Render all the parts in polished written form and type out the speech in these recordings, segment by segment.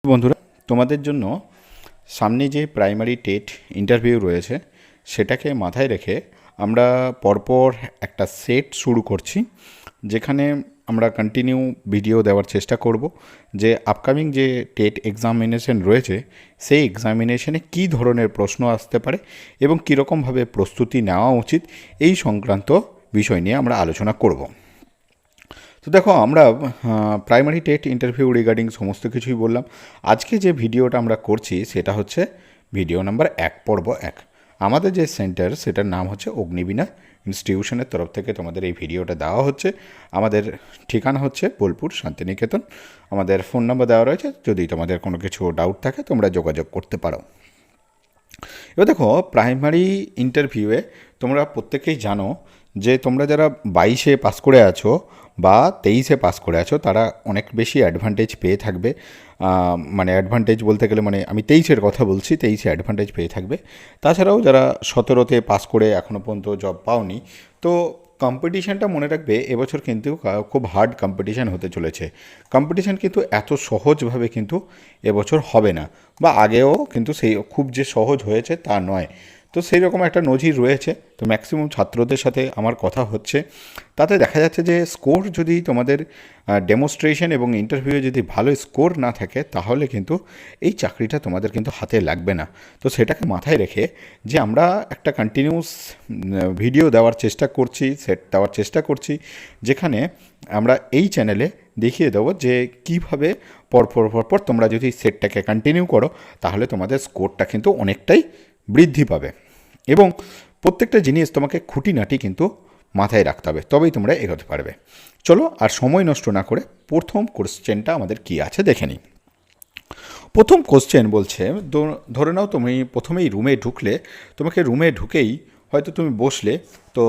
বন্ধুরা, তোমাদের জন্য সামনে যে প্রাইমারি টেট ইন্টারভিউ রয়েছে সেটাকে মাথায় রেখে আমরা পরপর একটা সেট শুরু করছি, যেখানে আমরা কন্টিনিউ ভিডিও দেওয়ার চেষ্টা করব যে আপকামিং যে টেট এক্সামিনেশন রয়েছে সেই এক্সামিনেশনে কী ধরনের প্রশ্ন আসতে পারে এবং কীরকমভাবে প্রস্তুতি নেওয়া উচিত এই সংক্রান্ত বিষয় নিয়ে আমরা আলোচনা করব। তো দেখো, আমরা প্রাইমারি টেট ইন্টারভিউ রিগার্ডিং সমস্ত কিছুই বললাম। আজকে যে ভিডিওটা আমরা করছি সেটা হচ্ছে ভিডিও নাম্বার 1, পর্ব 1। আমাদের যে সেন্টার সেটার নাম হচ্ছে অগ্নিবীণা ইনস্টিটিউশনের তরফ থেকে তোমাদের এই ভিডিওটা দেওয়া হচ্ছে। আমাদের ঠিকানা হচ্ছে বোলপুর শান্তিনিকেতন। আমাদের ফোন নাম্বার দেওয়া রয়েছে, যদি তোমাদের কোনো কিছু ডাউট থাকে তোমরা যোগাযোগ করতে পারো। এবার দেখো, প্রাইমারি ইন্টারভিউয়ে তোমরা প্রত্যেকেই জানো যে তোমরা যারা 22-এ পাস করে আছো বা 23-এ পাস করে আছো তারা অনেক বেশি অ্যাডভান্টেজ পেয়ে থাকবে। মানে অ্যাডভান্টেজ বলতে গেলে মানে আমি 23-এর কথা বলছি, 23-এ অ্যাডভান্টেজ পেয়ে থাকবে। তাছাড়াও যারা 17-তে পাস করে এখনও পর্যন্ত জব পাওনি, তো কম্পিটিশানটা মনে রাখবে এবছর কিন্তু খুব হার্ড কম্পিটিশান হতে চলেছে। কম্পিটিশান কিন্তু এত সহজভাবে কিন্তু এবছর হবে না, বা আগেও কিন্তু সেই খুব যে সহজ হয়েছে তা নয়। তো সেই রকম একটা নজির রয়েছে। তো ম্যাক্সিমাম ছাত্রদের সাথে আমার কথা হচ্ছে, তাতে দেখা যাচ্ছে যে স্কোর যদি তোমাদের ডেমনস্ট্রেশন এবং ইন্টারভিউয়ে যদি ভালো স্কোর না থাকে তাহলে কিন্তু এই চাকরিটা তোমাদের কিন্তু হাতে লাগবে না। তো সেটাকে মাথায় রেখে যে আমরা একটা কন্টিনিউস ভিডিও দেওয়ার চেষ্টা করছি, সেট দেওয়ার চেষ্টা করছি, যেখানে আমরা এই চ্যানেলে দেখিয়ে দেবো যে কীভাবে পরপর তোমরা যদি সেটটাকে কন্টিনিউ করো তাহলে তোমাদের স্কোরটা কিন্তু অনেকটাই বৃদ্ধি পাবে। এবং প্রত্যেকটা জিনিস তোমাকে খুঁটিনাটি কিন্তু মাথায় রাখতে হবে, তবেই তোমরা এগোতে পারবে। চলো আর সময় নষ্ট না করে প্রথম কোশ্চেনটা আমাদের কি আছে দেখে নিই। প্রথম কোশ্চেন বলছে, ধরে নাও তুমি প্রথমেই রুমে ঢুকলে, তোমাকে রুমে ঢুকেই হয়তো তুমি বসলে, তো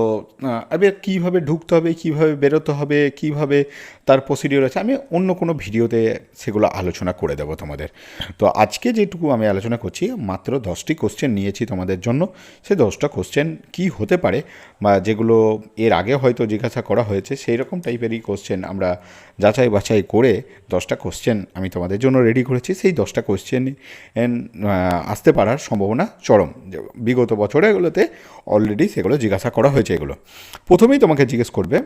এবার কীভাবে ঢুকতে হবে, কীভাবে বেরোতে হবে, কীভাবে তার প্রসিডিওর আছে, আমি অন্য কোনো ভিডিওতে সেগুলো আলোচনা করে দেবো তোমাদের। তো আজকে যেটুকু আমি আলোচনা করছি, মাত্র 10টি কোশ্চেন নিয়েছি তোমাদের জন্য। সেই 10টা কোশ্চেন কী হতে পারে, বা যেগুলো এর আগে হয়তো জিজ্ঞাসা করা হয়েছে সেই রকম টাইপেরই কোশ্চেন আমরা যাচাই বাছাই করে 10টা কোশ্চেন আমি তোমাদের জন্য রেডি করেছি। সেই 10টা কোশ্চেন আসতে পারার সম্ভাবনা চরম। বিগত বছরগুলোতে অলরেডি সেগুলো জিজ্ঞাসা করা হয়েছে। এগুলো প্রথমেই তোমাকে জিজ্ঞেস করবে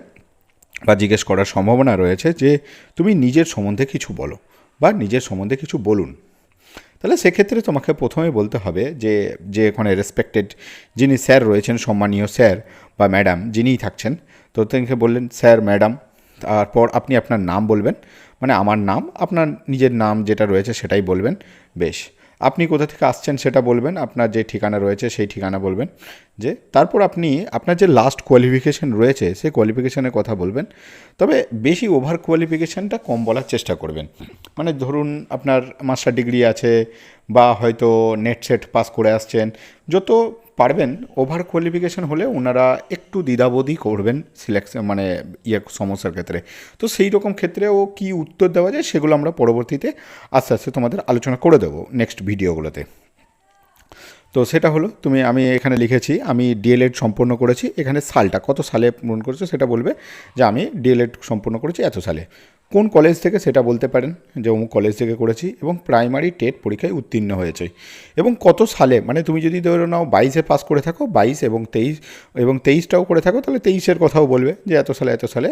বা জিজ্ঞেস করার সম্ভাবনা রয়েছে যে তুমি নিজের সম্বন্ধে কিছু বলো বা নিজের সম্বন্ধে কিছু বলুন। তাহলে সেক্ষেত্রে তোমাকে প্রথমে বলতে হবে যে ওখানে রেসপেক্টেড যিনি স্যার রয়েছেন, সম্মানীয় স্যার বা ম্যাডাম যিনিই থাকছেন, তো তাকে বললেন স্যার, ম্যাডাম, তারপর আপনি আপনার নাম বলবেন, মানে আমার নাম, আপনার নিজের নাম যেটা রয়েছে সেটাই বলবেন। বেশ, আপনি কোথা থেকে আসছেন সেটা বলবেন, আপনার যে ঠিকানা রয়েছে সেই ঠিকানা বলবেন। যে তারপর আপনি আপনার যে লাস্ট কোয়ালিফিকেশান রয়েছে সেই কোয়ালিফিকেশানের কথা বলবেন। তবে বেশি ওভার কোয়ালিফিকেশানটা কম বলার চেষ্টা করবেন। মানে ধরুন আপনার মাস্টার ডিগ্রি আছে বা হয়তো নেট সেট পাস করে আসছেন, যত পারবেন ওভার কোয়ালিফিকেশান হলে ওনারা একটু দ্বিধাবোধই করবেন সিলেকশন, মানে সমস্যার ক্ষেত্রে। তো সেই রকম ক্ষেত্রেও কী উত্তর দেওয়া যায় সেগুলো আমরা পরবর্তীতে আস্তে আস্তে তোমাদের আলোচনা করে দেবো নেক্সট ভিডিওগুলোতে। তো সেটা হলো, আমি এখানে লিখেছি আমি ডিএলএড সম্পন্ন করেছি, এখানে সালটা কত সালে পূরণ করেছো সেটা বলবে যে আমি ডিএলএড সম্পন্ন করেছি এত সালে। কোন কলেজ থেকে সেটা বলতে পারেন যে অমুক কলেজ থেকে করেছি, এবং প্রাইমারি টেট পরীক্ষায় উত্তীর্ণ হয়েছে এবং কত সালে, মানে তুমি যদি ধরে নাও 22-এ পাস করে থাকো, 22 এবং 23 এবং 23টাও করে থাকো, তাহলে 23-এর কথাও বলবে যে এত সালে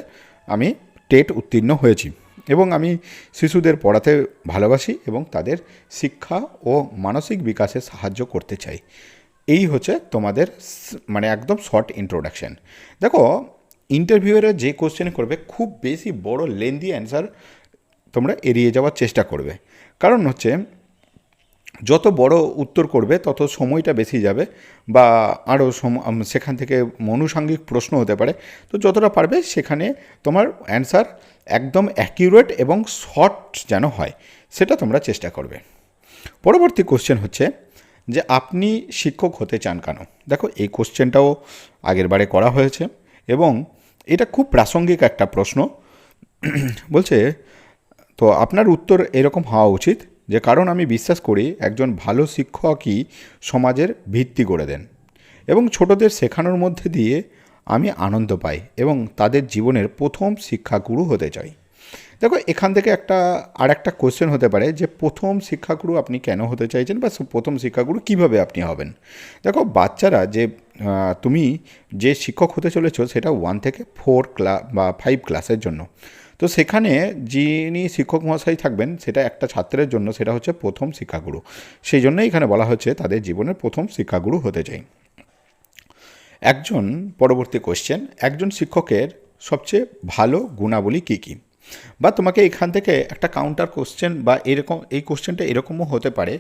আমি টেট উত্তীর্ণ হয়েছি। এবং আমি শিশুদের পড়াতে ভালোবাসি এবং তাদের শিক্ষা ও মানসিক বিকাশে সাহায্য করতে চাই। এই হচ্ছে তোমাদের মানে একদম শর্ট ইন্ট্রোডাকশান। দেখো, ইন্টারভিউয়ারে যে কোশ্চেন করবে খুব বেশি বড় লেন্দি অ্যান্সার তোমরা এড়িয়ে যাওয়ার চেষ্টা করবে। কারণ হচ্ছে যত বড় উত্তর করবে তত সময়টা বেশি যাবে, বা আরও সেখান থেকে মনুষাঙ্গিক প্রশ্ন হতে পারে। তো যতটা পারবে সেখানে তোমার অ্যান্সার একদম অ্যাকিউরেট এবং শর্ট যেন হয়, সেটা তোমরা চেষ্টা করবে। পরবর্তী কোশ্চেন হচ্ছে যে আপনি শিক্ষক হতে চান কেন। দেখো, এই কোশ্চেনটাও আগের বারে করা হয়েছে এবং এটা খুব প্রাসঙ্গিক একটা প্রশ্ন। বলছে, তো আপনার উত্তর এরকম হওয়া উচিত যে কারণ আমি বিশ্বাস করি একজন ভালো শিক্ষকই সমাজের ভিত্তি গড়ে দেন এবং ছোটদের শেখানোর মধ্যে দিয়ে আমি আনন্দ পাই এবং তাদের জীবনের প্রথম শিক্ষাগুরু হতে চাই। দেখো এখান থেকে একটা কোশ্চেন হতে পারে যে প্রথম শিক্ষাগুরু আপনি কেন হতে চাইছেন, বা প্রথম শিক্ষাগুরু কিভাবে আপনি হবেন। দেখো বাচ্চারা যে তুমি যে শিক্ষক হতে চলেছো সেটা 1 থেকে 4 ক্লাস বা 5 ক্লাসের জন্য। তো সেখানে যিনি শিক্ষক মহাশয় থাকবেন সেটা একটা ছাত্রের জন্য সেটা হচ্ছে প্রথম শিক্ষাগুরু। সেই জন্যই এখানে বলা হচ্ছে তাদের জীবনের প্রথম শিক্ষাগুরু হতে চাই। পরবর্তী কোশ্চেন, একজন শিক্ষকের সবচেয়ে ভালো গুণাবলী কী কী, বা তোমাকে এখান থেকে একটা কাউন্টার কোশ্চেন বা এরকম এই কোশ্চেনটা এরকমও হতে পারে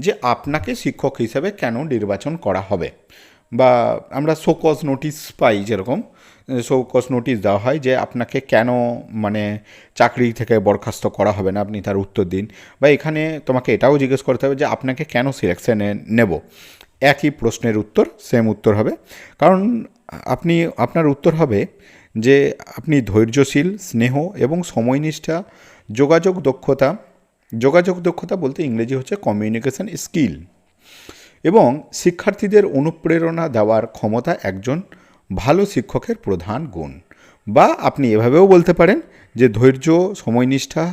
যে আপনাকে শিক্ষক হিসেবে কেন নির্বাচন করা হবে, বা আমরা শোকজ নোটিশ পাই, যেরকম শোকজ নোটিশ দেওয়া হয় যে আপনাকে কেন মানে চাকরি থেকে বরখাস্ত করা হবে না, আপনি তার উত্তর দিন। বা এখানে তোমাকে এটাও জিজ্ঞেস করতে হবে যে আপনাকে কেন সিলেকশনে নেব, একই প্রশ্নের উত্তর সেম উত্তর হবে। কারণ আপনার উত্তর হবে যে আপনি ধৈর্যশীল, স্নেহ এবং সময়নিষ্ঠা, যোগাযোগ দক্ষতা বলতে ইংরেজি হচ্ছে কমিউনিকেশন স্কিল, এবং শিক্ষার্থীদের অনুপ্রেরণা দেওয়ার ক্ষমতা একজন ভালো শিক্ষকের প্রধান গুণ। বা আপনি এভাবেও বলতে পারেন যে ধৈর্য, সময়নিষ্ঠা,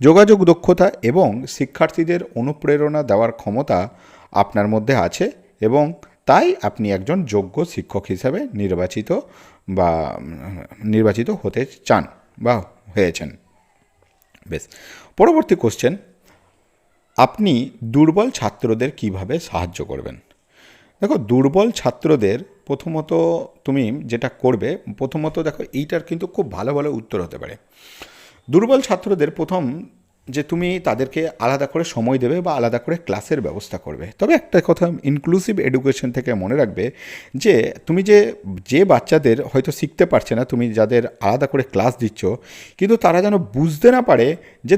যোগাযোগ দক্ষতা এবং শিক্ষার্থীদের অনুপ্রেরণা দেওয়ার ক্ষমতা আপনার মধ্যে আছে, এবং তাই আপনি একজন যোগ্য শিক্ষক হিসাবে নির্বাচিত হতে চান বা হয়েছেন। বেশ, পরবর্তী কোশ্চেন, আপনি দুর্বল ছাত্রদের কিভাবে সাহায্য করবেন। দেখো দুর্বল ছাত্রদের প্রথমত তুমি যেটা করবে, দেখো এইটার কিন্তু খুব ভালো ভালো উত্তর হতে পারে। দুর্বল ছাত্রদের প্রথম যে তুমি তাদেরকে আলাদা করে সময় দেবে বা আলাদা করে ক্লাসের ব্যবস্থা করবে। তবে একটা কথা ইনক্লুসিভ এডুকেশন থেকে মনে রাখবে যে তুমি যে বাচ্চাদের হয়তো শিখতে পারছে না, তুমি যাদের আলাদা করে ক্লাস দিচ্ছ, কিন্তু তারা যেন বুঝতে না পারে যে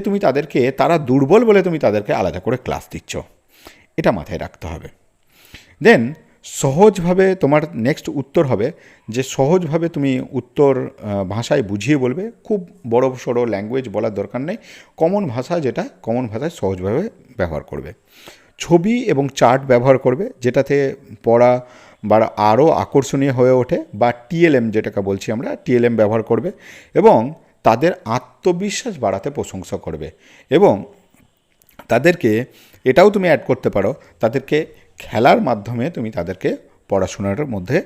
তারা দুর্বল বলে তুমি তাদেরকে আলাদা করে ক্লাস দিচ্ছ, এটা মাথায় রাখতে হবে। দেন সহজভাবে তোমার নেক্সট উত্তর হবে যে সহজভাবে তুমি উত্তর ভাষায় বুঝিয়ে বলবে, খুব বড় সড়ো ল্যাঙ্গুয়েজ বলার দরকার নেই, কমন ভাষায় সহজভাবে ব্যবহার করবে। ছবি এবং চার্ট ব্যবহার করবে, যেটাতে পড়া বা আরও আকর্ষণীয় হয়ে ওঠে, বা টিএলএম যেটাকে বলছি আমরা, টিএলএম ব্যবহার করবে, এবং তাদের আত্মবিশ্বাস বাড়াতে প্রশংসা করবে। এবং তাদেরকে এটাও তুমি অ্যাড করতে পারো, তাদেরকে খেলার মাধ্যমে তুমি তাদেরকে পড়াশোনার মধ্যে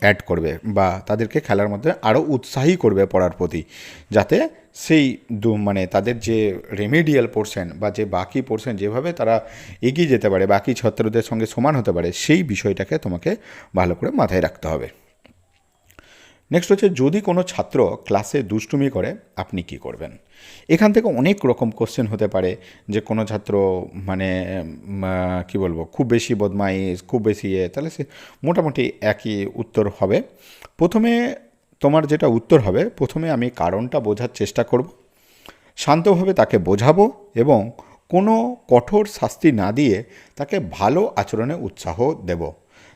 অ্যাড করবে, বা তাদেরকে খেলার মধ্যে আরও উৎসাহী করবে পড়ার প্রতি, যাতে সেই তাদের যে রেমেডিয়াল পোর্শন বা যে বাকি পোর্শন যেভাবে তারা এগিয়ে যেতে পারে, বাকি ছাত্রদের সঙ্গে সমান হতে পারে, সেই বিষয়টাকে তোমাকে ভালো করে মাথায় রাখতে হবে। নেক্সট হচ্ছে, যদি কোনো ছাত্র ক্লাসে দুষ্টুমি করে আপনি কি করবেন। এখান থেকে অনেক রকম কোশ্চেন হতে পারে যে কোনো ছাত্র খুব বেশি বদমাইশ, খুব বেশি তাহলে সে মোটামুটি একই উত্তর হবে। প্রথমে তোমার যেটা উত্তর হবে, প্রথমে আমি কারণটা বোঝার চেষ্টা করব, শান্তভাবে তাকে বোঝাবো, এবং কোনো কঠোর শাস্তি না দিয়ে তাকে ভালো আচরণে উৎসাহ দেব।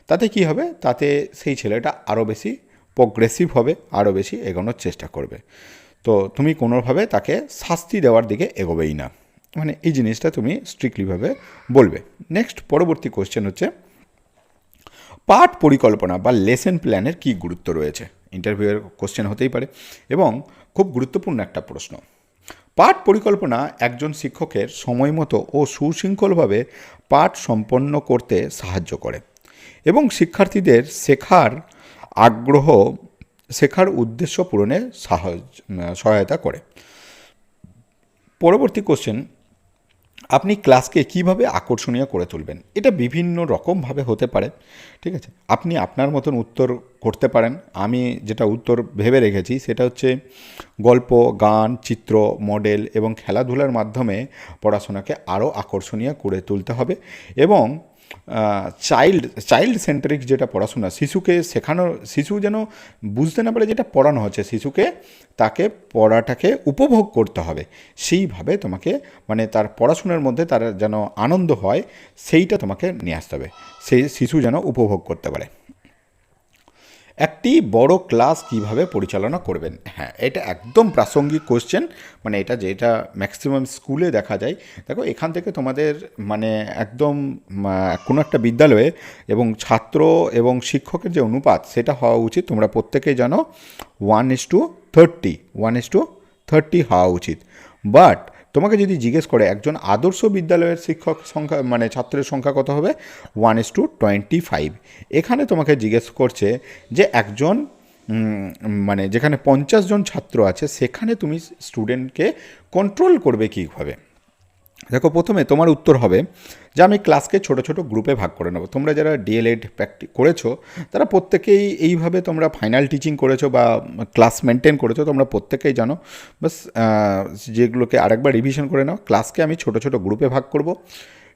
তাতে কি হবে, তাতে সেই ছেলেটা আরও বেশি প্রোগ্রেসিভ হবে, আরও বেশি এগোনোর চেষ্টা করবে। তো তুমি কোনোভাবে তাকে শাস্তি দেওয়ার দিকে এগোবেই না, এই জিনিসটা তুমি স্ট্রিক্টলিভাবে বলবে। নেক্সট পরবর্তী কোশ্চেন হচ্ছে, পাঠ পরিকল্পনা বা লেসন প্ল্যানের কী গুরুত্ব রয়েছে। ইন্টারভিউয়ের কোশ্চেন হতেই পারে এবং খুব গুরুত্বপূর্ণ একটা প্রশ্ন। পাঠ পরিকল্পনা একজন শিক্ষকের সময়মতো ও সুশৃঙ্খলভাবে পাঠ সম্পন্ন করতে সাহায্য করে এবং শিক্ষার্থীদের শেখার উদ্দেশ্য পূরণে সহায়তা করে। পরবর্তী কোশ্চেন, আপনি ক্লাসকে কিভাবে আকর্ষণীয় করে তুলবেন। এটা বিভিন্ন রকমভাবে হতে পারে, ঠিক আছে। আপনি আপনার মতন উত্তর করতে পারেন। আমি যেটা উত্তর ভেবে রেখেছি সেটা হচ্ছে গল্প, গান, চিত্র, মডেল এবং খেলাধুলার মাধ্যমে পড়াশোনাকে আরও আকর্ষণীয় করে তুলতে হবে, এবং চাইল্ড সেন্টারিক যেটা পড়াশোনা, শিশু যেন বুঝতে না পারে যেটা পড়ানো হচ্ছে, তাকে পড়াটাকে উপভোগ করতে হবে। সেইভাবে তোমাকে তার পড়াশোনার মধ্যে তার যেন আনন্দ হয়, সেইটা তোমাকে নিয়ে আসতে হবে, সেই শিশু যেন উপভোগ করতে পারে। একটি বড় ক্লাস কিভাবে পরিচালনা করবেন। হ্যাঁ, এটা একদম প্রাসঙ্গিক কোশ্চেন, যেটা ম্যাক্সিমাম স্কুলে দেখা যায়। দেখো এখান থেকে তোমাদের একদম কোনো একটা বিদ্যালয়ে এবং ছাত্র এবং শিক্ষকের যে অনুপাত সেটা হওয়া উচিত, তোমরা প্রত্যেকেই জানো 1:30 হওয়া উচিত। বাট তোমাকে যদি জিজ্ঞেস করে একজন আদর্শ বিদ্যালয়ের শিক্ষক সংখ্যা মানে ছাত্রের সংখ্যা কত হবে, 1:25। এখানে তোমাকে জিজ্ঞেস করছে যে একজন মানে যেখানে 50 জন ছাত্র আছে সেখানে তুমি স্টুডেন্টকে কন্ট্রোল করবে কীভাবে। দেখো, প্রথমে তোমার উত্তর হবে যে আমি ক্লাসকে ছোট ছোট গ্রুপে ভাগ করে নেবো। তোমরা যারা ডিএলএড করেছো তারা প্রত্যেকেই এইভাবে তোমরা ফাইনাল টিচিং করেছো বা ক্লাস মেনটেন করেছো, তোমরা প্রত্যেকেই জানো। বাস যেগুলোকে আরেকবার রিভিশন করে নাও। ক্লাসকে আমি ছোট ছোট গ্রুপে ভাগ করব,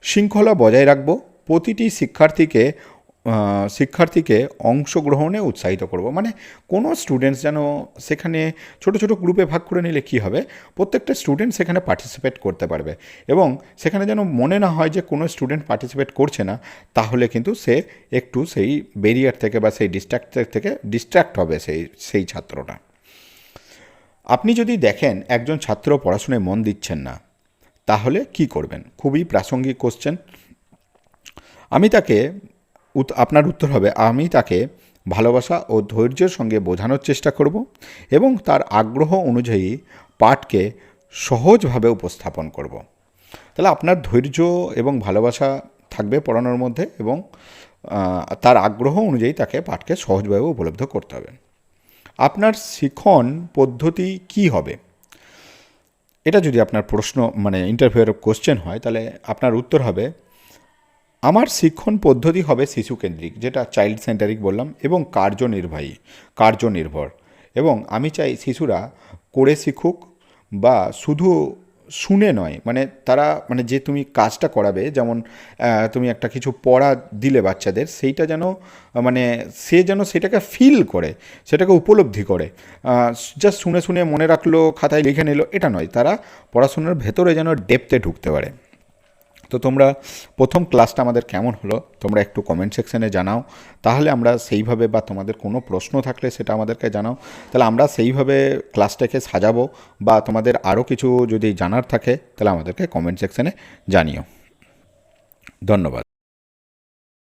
শৃঙ্খলা বজায় রাখবো, প্রতিটি শিক্ষার্থীকে অংশগ্রহণে উৎসাহিত করব। মানে কোনো স্টুডেন্টস যেন সেখানে ছোট ছোট গ্রুপে ভাগ করে নিলে কী হবে, প্রত্যেকটা স্টুডেন্ট সেখানে পার্টিসিপেট করতে পারবে এবং সেখানে যেন মনে না হয় যে কোনো স্টুডেন্ট পার্টিসিপেট করছে না, তাহলে কিন্তু সে একটু সেই ব্যারিয়ার থেকে বা সেই ডিস্ট্র্যাক্ট হবে সেই ছাত্রটা। আপনি যদি দেখেন একজন ছাত্র পড়াশোনায় মন দিচ্ছেন না, তাহলে কি করবেন? খুবই প্রাসঙ্গিক কোশ্চেন। আপনার উত্তর হবে, আমি তাকে ভালোবাসা ও ধৈর্যের সঙ্গে বোঝানোর চেষ্টা করব এবং তার আগ্রহ অনুযায়ী পাঠকে সহজভাবে উপস্থাপন করব। তাহলে আপনার ধৈর্য এবং ভালোবাসা থাকবে পড়ানোর মধ্যে এবং তার আগ্রহ অনুযায়ী তাকে পাঠকে সহজভাবে উপলব্ধ করতে হবে। আপনার শিক্ষণ পদ্ধতি কি হবে? এটা যদি আপনার প্রশ্ন মানে ইন্টারভিউয়ের কোশ্চেন হয়, তাহলে আপনার উত্তর হবে, আমার শিক্ষণ পদ্ধতি হবে শিশুকেন্দ্রিক, যেটা চাইল্ড সেন্টারিক বললাম, এবং কার্যনির্ভর। এবং আমি চাই শিশুরা করে শিখুক বা শুধু শুনে নয়, মানে তারা মানে যে তুমি কাজটা করাবে, যেমন তুমি একটা কিছু পড়া দিলে বাচ্চাদের, সেইটা যেন মানে সে যেন সেটাকে ফিল করে, সেটাকে উপলব্ধি করে। জাস্ট শুনে শুনে মনে রাখলো, খাতায় লিখে নিল, এটা নয়। তারা পড়াশোনার ভেতরে যেন ডেপথে ঢুকতে পারে। তো তোমরা প্রথম ক্লাসটা আমাদের কেমন হলো তোমরা একটু কমেন্ট সেকশানে জানাও, তাহলে আমরা সেইভাবে, বা তোমাদের কোনো প্রশ্ন থাকলে সেটা আমাদেরকে জানাও, তাহলে আমরা সেইভাবে ক্লাসটাকে সাজাবো। বা তোমাদের আরও কিছু যদি জানার থাকে তাহলে আমাদেরকে কমেন্ট সেকশানে জানিও। ধন্যবাদ।